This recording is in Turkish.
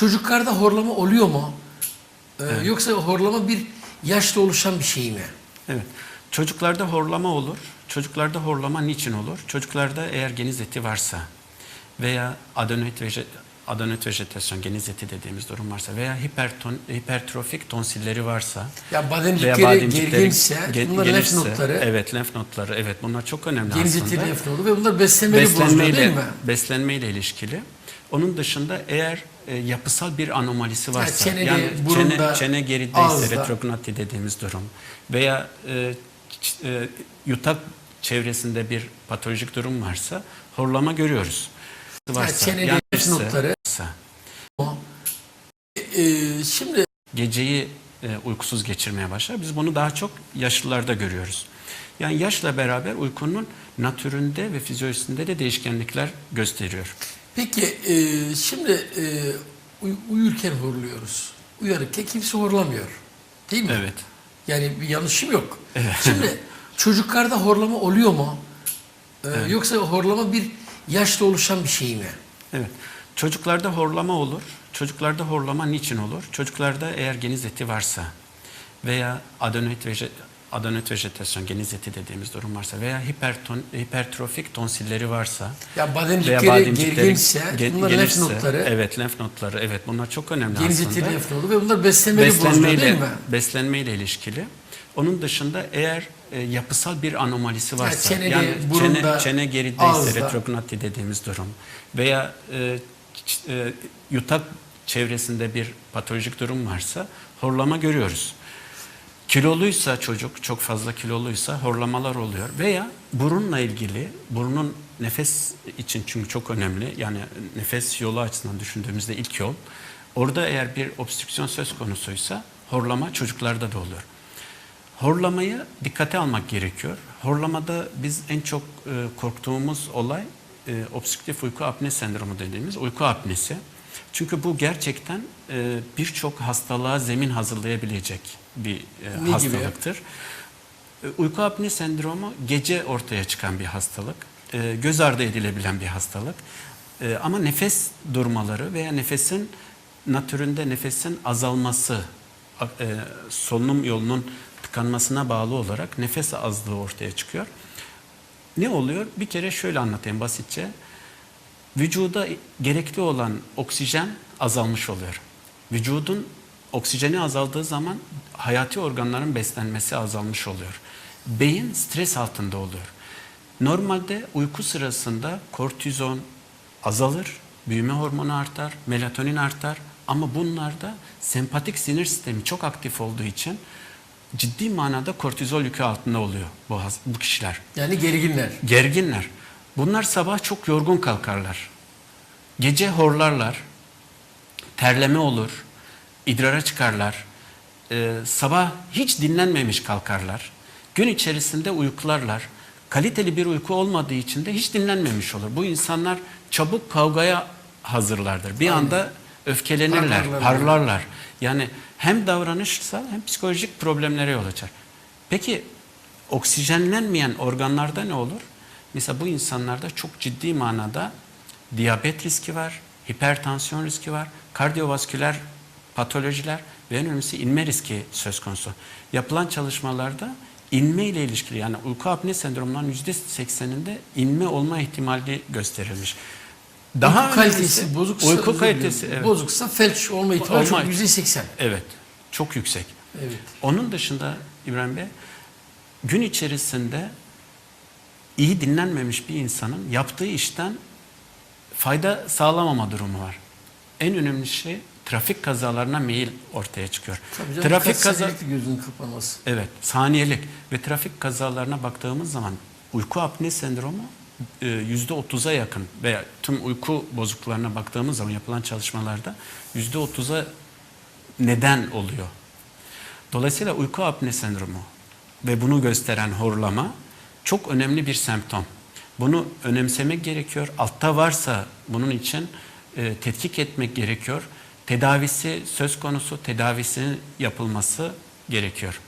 Çocuklarda horlama oluyor mu? Evet. Yoksa horlama bir yaşta oluşan bir şey mi? Evet. Çocuklarda horlama olur. Çocuklarda horlama niçin olur? Çocuklarda eğer geniz eti varsa veya adenoid vejetasyon, geniz eti dediğimiz durum varsa veya hipertrofik tonsilleri varsa Ya veya bademcikleri gerginse bunlar lenf gelirse, notları. evet, lenf notları, evet, bunlar çok önemli Geniz aslında. eti lenf nodu ve bunlar beslenmeli bozuluyor değil mi? Beslenmeyle ilişkili. Onun dışında eğer yapısal bir anomalisi varsa, çenede, yani burunda, çene gerideyse, ağızda. retrognati dediğimiz durum veya yutak çevresinde bir patolojik durum varsa horlama görüyoruz. Varsa, çenede yani lenf notları. Şimdi geceyi uykusuz geçirmeye başlar. Biz bunu daha çok yaşlılarda görüyoruz. Yani yaşla beraber uykunun natüründe ve fizyolojisinde de değişkenlikler gösteriyor. peki şimdi uyurken horluyoruz. Uyarırken kimse horlamıyor. Değil mi? Evet. Yani bir yanlışım yok. Evet. Şimdi çocuklarda horlama oluyor mu? Evet. Yoksa horlama bir yaşta oluşan bir şey mi? Evet. Çocuklarda horlama olur. Çocuklarda horlama niçin olur? Çocuklarda eğer geniz eti varsa veya adenoid vejetasyon, geniz eti dediğimiz durum varsa veya hipertrofik tonsilleri varsa Ya veya bademcikleri gerginse bunlar lenf notları. evet, lenf notları, evet, bunlar çok önemli Geniz aslında. eti lenf nodu ve bunlar beslenmeli bozuluyor değil mi? Beslenmeyle ilişkili. Onun dışında eğer yapısal bir anomalisi varsa, çenede, yani burunda, çene gerideyse, ağızda. retrognati dediğimiz durum veya yutak çevresinde bir patolojik durum varsa horlama görüyoruz. Kiloluysa çocuk, çok fazla kiloluysa horlamalar oluyor. Veya burunla ilgili, burnun nefes için çünkü çok önemli. Yani nefes yolu açısından düşündüğümüzde ilk yol. Orada eğer bir obstrüksiyon söz konusuysa horlama çocuklarda da olur. Horlamayı dikkate almak gerekiyor. Horlamada biz en çok korktuğumuz olay obstrüktif uyku apne sendromu dediğimiz uyku apnesi. Çünkü bu gerçekten birçok hastalığa zemin hazırlayabilecek bir hastalıktır. Uyku apne sendromu gece ortaya çıkan bir hastalık. Göz ardı edilebilen bir hastalık. Ama nefes durmaları veya nefesin natüründe nefesin azalması, solunum yolunun tıkanmasına bağlı olarak nefes azlığı ortaya çıkıyor. Ne oluyor? Bir kere şöyle anlatayım basitçe. Vücuda gerekli olan oksijen azalmış oluyor. Vücudun oksijeni azaldığı zaman hayati organların beslenmesi azalmış oluyor. Beyin stres altında oluyor. Normalde uyku sırasında kortizon azalır, büyüme hormonu artar, melatonin artar ama bunlarda sempatik sinir sistemi çok aktif olduğu için ciddi manada kortizol yükü altında oluyor bu kişiler. Yani gerginler. Gerginler. Bunlar sabah çok yorgun kalkarlar. Gece horlarlar. Terleme olur. İdrara çıkarlar. Sabah hiç dinlenmemiş kalkarlar. Gün içerisinde uyuklarlar. Kaliteli bir uyku olmadığı için de hiç dinlenmemiş olur. Bu insanlar çabuk kavgaya hazırlardır. Bir anda öfkelenirler, parlarlar. Yani hem davranışsal hem psikolojik problemlere yol açar. Peki oksijenlenmeyen organlarda ne olur? Mesela bu insanlarda çok ciddi manada diyabet riski var, hipertansiyon riski var, kardiyovasküler patolojiler ve en önemlisi inme riski söz konusu. Yapılan çalışmalarda inme ile ilişkili, yani uyku apne sendromundan %80'inde inme olma ihtimali gösterilmiş. Daha uyku kalitesi bozuksa, uyku kalitesi evet. Bozuksa felç olma ihtimali çok %80. Evet, çok yüksek. Evet. Onun dışında İbrahim Bey, gün içerisinde iyi dinlenmemiş bir insanın yaptığı işten fayda sağlamama durumu var. En önemli şey trafik kazalarına meyil ortaya çıkıyor. Tabii canım, trafik kazaları gözünün kapanması. Evet, saniyelik ve trafik kazalarına baktığımız zaman uyku apne sendromu %30'a yakın veya tüm uyku bozukluklarına baktığımız zaman yapılan çalışmalarda %30'a neden oluyor. Dolayısıyla uyku apne sendromu ve bunu gösteren horlama çok önemli bir semptom. Bunu önemsemek gerekiyor. Altta varsa bunun için tetkik etmek gerekiyor. Tedavisi söz konusu, tedavisinin yapılması gerekiyor.